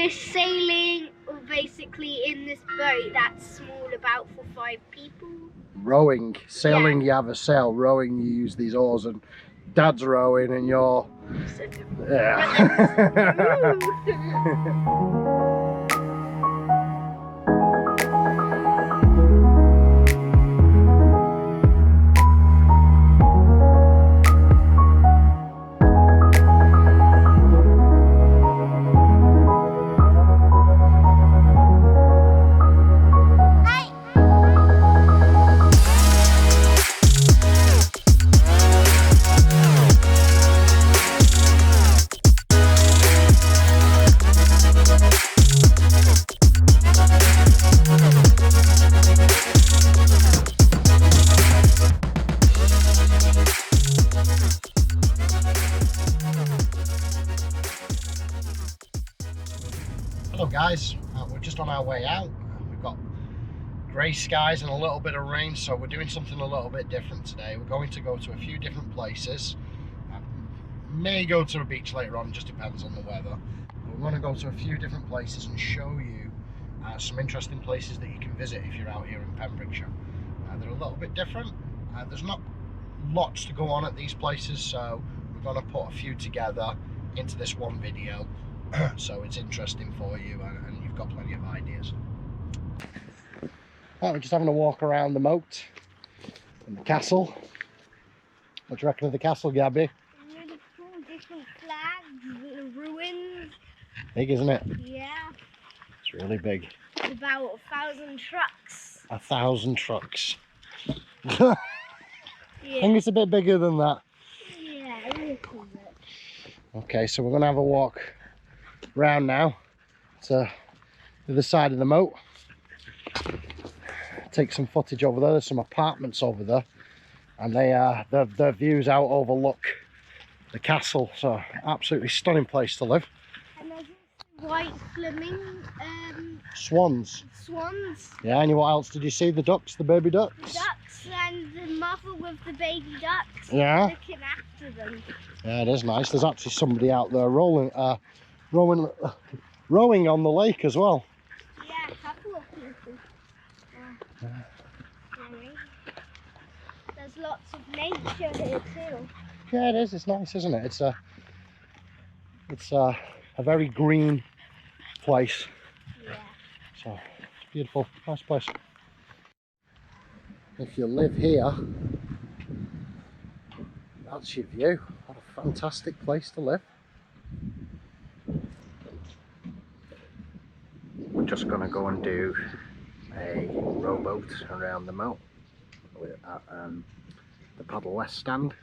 We're sailing basically in this boat that's small, about for 5 people. Rowing, sailing, Yeah. you have a sail. Rowing, you use these oars, and Dad's rowing, and you're yeah. Hello guys, we're just on our way out. We've got grey skies and a little bit of rain, so we're doing something a little bit different today. We're going to go to a few different places. May go to a beach later on, just depends on the weather. But we're going to go to a few different places and show you some interesting places that you can visit if you're out here in Pembrokeshire. They're a little bit different. There's not lots to go on at these places, so we're going to put a few together into this one video. So it's interesting for you, and you've got plenty of ideas. Right, we're just having a walk around the moat and the castle. What do you reckon of the castle, Gabby? Really cool, different flags, the ruins. Big, isn't it? Yeah. It's really big. About 1,000 trucks. 1,000 trucks. Yeah. I think it's a bit bigger than that. Yeah, a little bit. Okay, so we're going to have a walk round now to the other side of the moat. Take some footage over there. There's some apartments over there, and their views out overlook the castle, so absolutely stunning place to live. And there's white swimming Swans. swans, Yeah, and what else did you see? The ducks, the baby ducks? ducks, and the mother with the baby ducks Yeah. looking after them. Yeah, it is nice. There's actually somebody out there rowing on the lake as well. Yeah, a couple of people. There's lots of nature here too. Yeah, it is. It's nice, isn't it? It's a very green place. Yeah. So it's beautiful, nice place. If you live here, that's your view. What a fantastic place to live. We're just going to go and do a rowboat around the moat at the Paddle West stand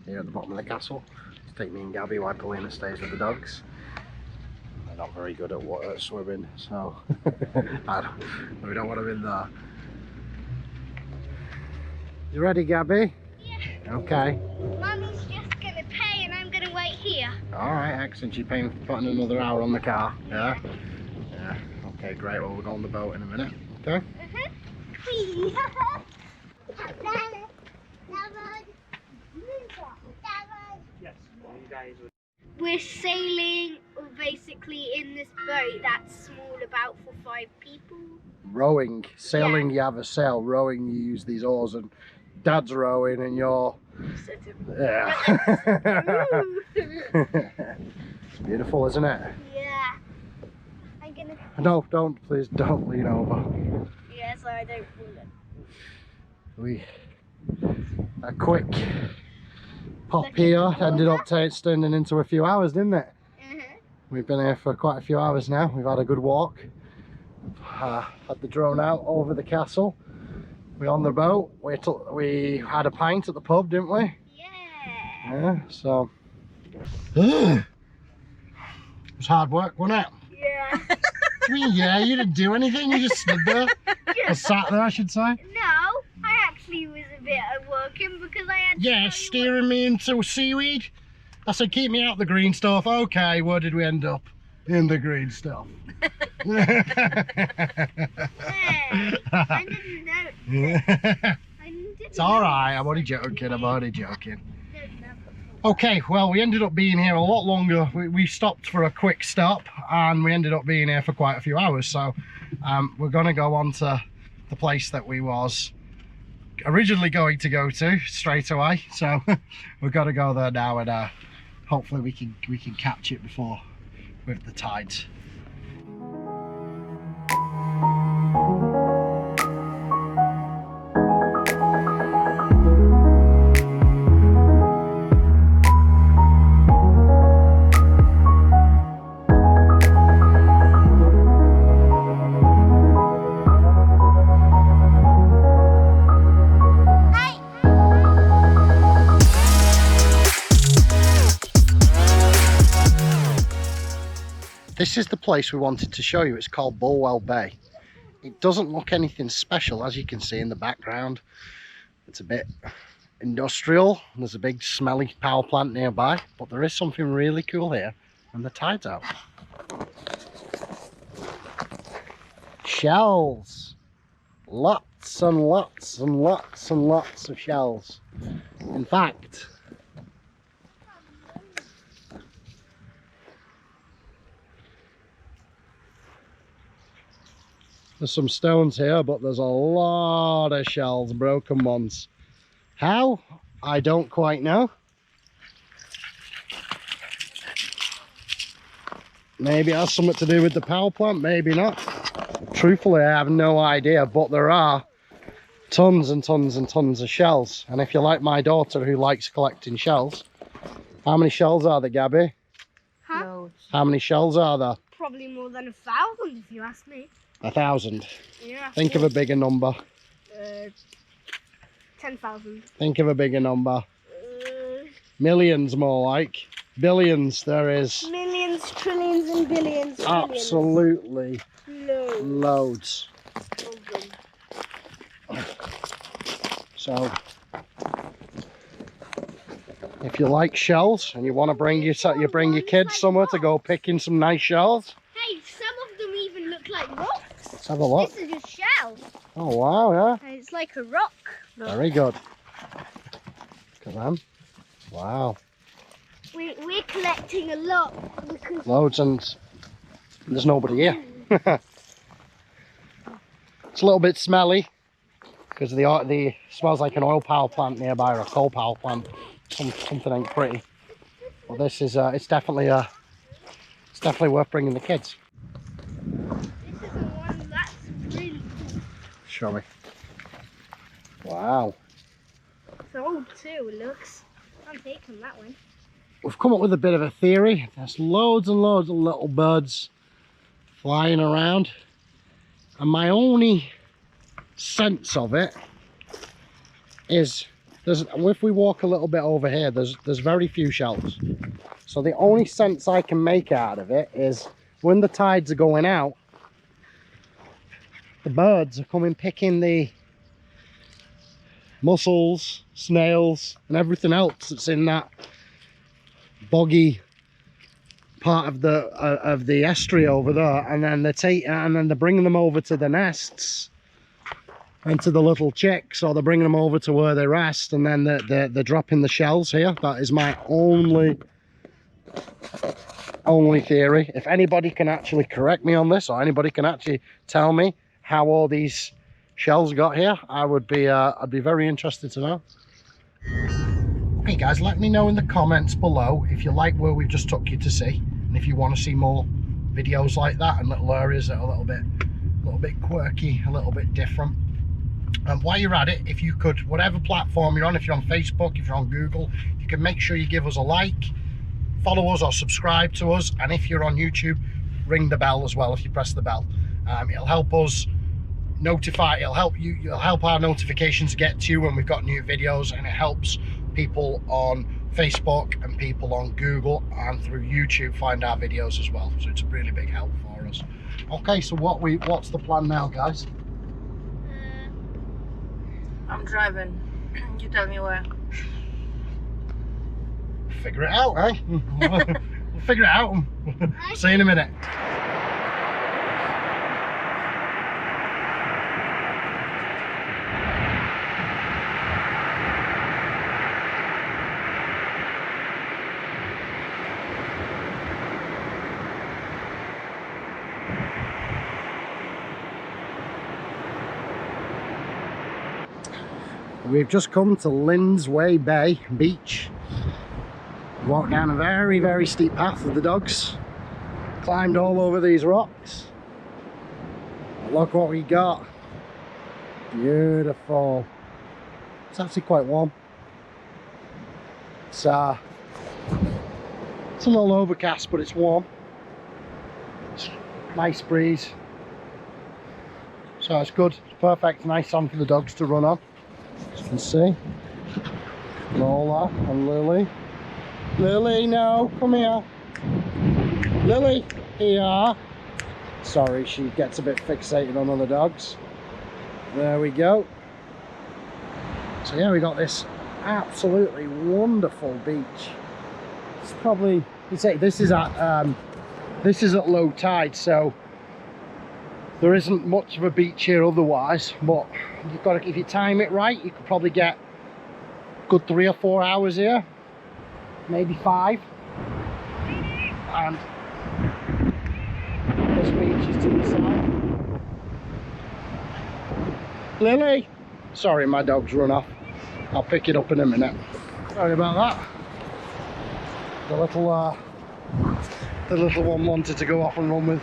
here at the bottom of the castle. Just take me and Gabby while Paulina stays with the dogs. They're not very good at swimming, so we don't want them in there. You ready, Gabby? Yeah. Okay. Mummy's just gonna pay and I'm gonna wait here. Alright, excellent. She's paying for putting another hour on the car. Yeah? Yeah. Okay, great. Well, we'll go on the boat in a minute. Okay? We're sailing basically in this boat that's small, about for 5 people. Rowing, sailing, you have a sail. Rowing, you use these oars, and Dad's rowing, and you're yeah. It's beautiful, isn't it? Yeah. I'm gonna. No, please don't lean over. Yeah, so I don't fall in. A quick pop here ended up turning into a few hours, didn't it? We've been here for quite a few hours now. We've had a good walk. Had the drone out over the castle. We're on the boat. We had a pint at the pub, didn't we? Yeah. Yeah, so it was hard work, wasn't it? Yeah. What do you mean, yeah? You didn't do anything, you just stood there. Or sat there, I should say. No, I actually was a bit working because I had to Yeah, steering me into seaweed. I said, keep me out the green stuff. Okay, where did we end up? In the green stuff. Hey, I didn't know. It's alright, I'm only joking, I'm only joking. Okay, well, we ended up being here a lot longer. We stopped for a quick stop and we ended up being here for quite a few hours. So we're going to go on to the place that we was originally going to go to straight away. So we've got to go there now, and hopefully we can catch it before with the tides. This is the place we wanted to show you. It's called Bulwell Bay. It doesn't look anything special, as you can see in the background. It's a bit industrial. There's a big smelly power plant nearby, but there is something really cool here, and the tide's out. Shells. Lots and lots and lots and lots of shells. In fact, there's some stones here, but there's a lot of shells, broken ones. How? I don't quite know. Maybe it has something to do with the power plant, maybe not. Truthfully, I have no idea, but there are tons and tons and tons of shells. And if you're like my daughter who likes collecting shells, how many shells are there, Gabby? Huh? Loads. How many shells are there? Probably more than 1,000 if you ask me. 1,000. Yeah. Think of a bigger number. 10,000. Think of a bigger number. Millions more like. Billions there is. Millions, trillions and billions. Absolutely Loads. loads. So if you like shells and you want to bring your kids somewhere to go picking some nice shells, Hey, some of them even look like rocks. let's have a look. This is a shell. Oh wow, yeah. It's like a rock. Very good. Look at them. Wow. We're collecting a lot because Loads, and there's nobody here. It's a little bit smelly because the smells like an oil power plant nearby, or a coal power plant. Something ain't pretty. But this is it's definitely worth bringing the kids. this is the one that's really cool. Show me. Wow. It's old too, it looks. I'm taking that one. We've come up with a bit of a theory. There's loads and loads of little birds flying around, and my only sense of it is if we walk a little bit over here, there's very few shells. So the only sense I can make out of it is when the tides are going out, the birds are coming picking the mussels, snails and everything else that's in that boggy part of the estuary over there, and then they're bringing them over to the nests and to the little chicks, or they're bringing them over to where they rest, and then they're dropping the shells here. That is my only theory. If anybody can actually correct me on this, or anybody can actually tell me how all these shells got here, I'd be very interested to know. Okay guys, let me know in the comments below if you like where we've just took you to see, and if you want to see more videos like that and little areas that are a little bit quirky, a little bit different. And while you're at it, if you could, whatever platform you're on, if you're on Facebook, if you're on Google, you can make sure you give us a like, follow us or subscribe to us, and if you're on YouTube, ring the bell as well if you press the bell. It'll help us it'll help our notifications get to you when we've got new videos, and it helps people on Facebook and people on Google and through YouTube find our videos as well. So it's a really big help for us. Okay, so what's the plan now, guys? I'm driving. You tell me where. Figure it out, eh? We'll figure it out. See you in a minute. We've just come to Lindsway Bay beach. Walked down a very, very steep path with the dogs. Climbed all over these rocks. Look what we got. Beautiful. It's actually quite warm. It's a little overcast, but it's warm. It's a nice breeze. So it's good. It's perfect. Nice sun for the dogs to run on. As you can see. Lola and Lily. Lily, no, come here. Lily, here. Sorry, she gets a bit fixated on other dogs. There we go. So yeah, we got this absolutely wonderful beach. It's probably, you say this is at low tide, so there isn't much of a beach here otherwise. But you've got to, if you time it right, you could probably get a good 3 or 4 hours here, maybe 5. And this beach is to the south. Lily! Sorry, my dog's run off. I'll pick it up in a minute. Sorry about that. The little one wanted to go off and run with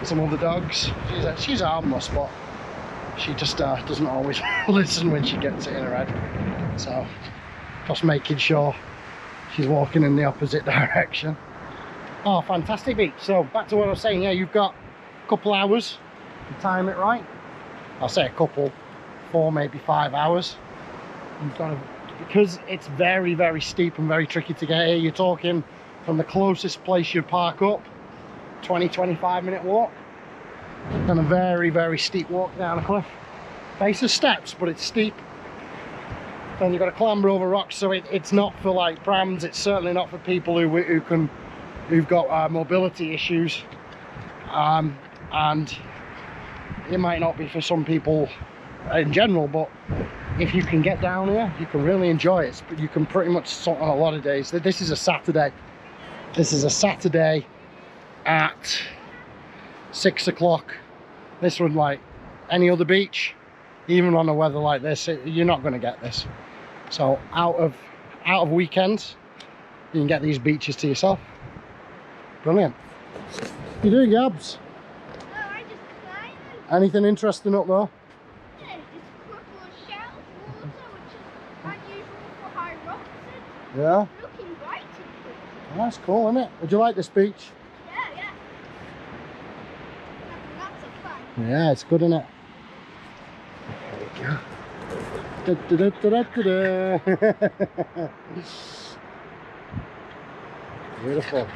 some of the dogs. She's harmless, but she just doesn't always listen when she gets it in her head. So, just making sure she's walking in the opposite direction. Oh, fantastic beach. So back to what I was saying, yeah, you've got a couple hours to time it right. I'll say a couple, 4, maybe 5 hours. You've got to, because it's very, very steep and very tricky to get here, you're talking from the closest place you park up, 20-25 minute walk. And a very, very steep walk down a cliff. Face of steps, but it's steep. Then you've got to clamber over rocks, so it's not for like prams, it's certainly not for people who've got mobility issues, and it might not be for some people in general, but if you can get down here, you can really enjoy it. But you can pretty much sort on a lot of days. This is a Saturday. This is a Saturday at 6 o'clock. This would, like any other beach, even on a weather like this, you're not going to get this. So out of weekends, you can get these beaches to yourself. Brilliant. What are you doing, Gabs? No, I just climbed. Anything interesting up there? Yeah, just a couple of shells, water, which is unusual for high rocks. Yeah. Looking bright and good. Oh, that's cool, isn't it? Would you like this beach? Yeah. Having lots of fun. Yeah, it's good, isn't it? There we go. Beautiful.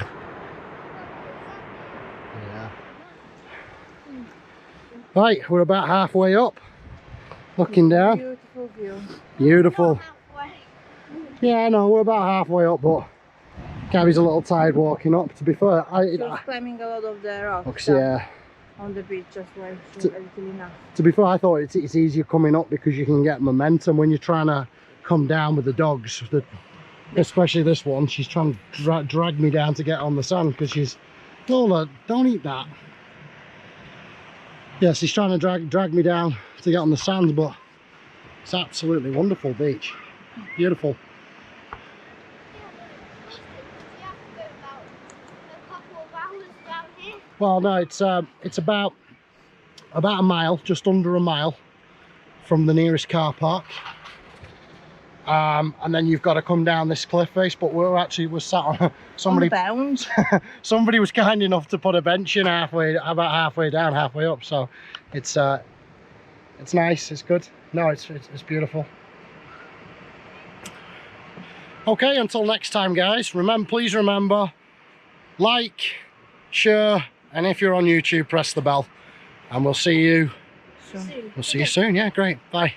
Yeah. Right, we're about halfway up. Looking down. Beautiful view. Beautiful. Not halfway. Yeah, I know, we're about halfway up, but Gabby's a little tired walking up. To be fair, She was climbing a lot of the rocks yeah. on the beach, just like she was a little enough. To be fair, I thought it's easier coming up because you can get momentum when you're trying to come down with the dogs. Especially this one, she's trying to drag me down to get on the sand because she's, Lola, don't eat that. Yeah, she's trying to drag me down to get on the sand, but it's absolutely wonderful beach. Beautiful. You have to go about a couple of hours down here. Well, no, it's about a mile, just under a mile from the nearest car park. And then you've got to come down this cliff face, but we're sat on somebody. Somebody was kind enough to put a bench in about halfway down, halfway up. So it's nice, it's good. No, it's beautiful. Okay, until next time, guys. Please remember, like, share, and if you're on YouTube, press the bell, and we'll see you. Soon. We'll see you soon. Yeah, great. Bye.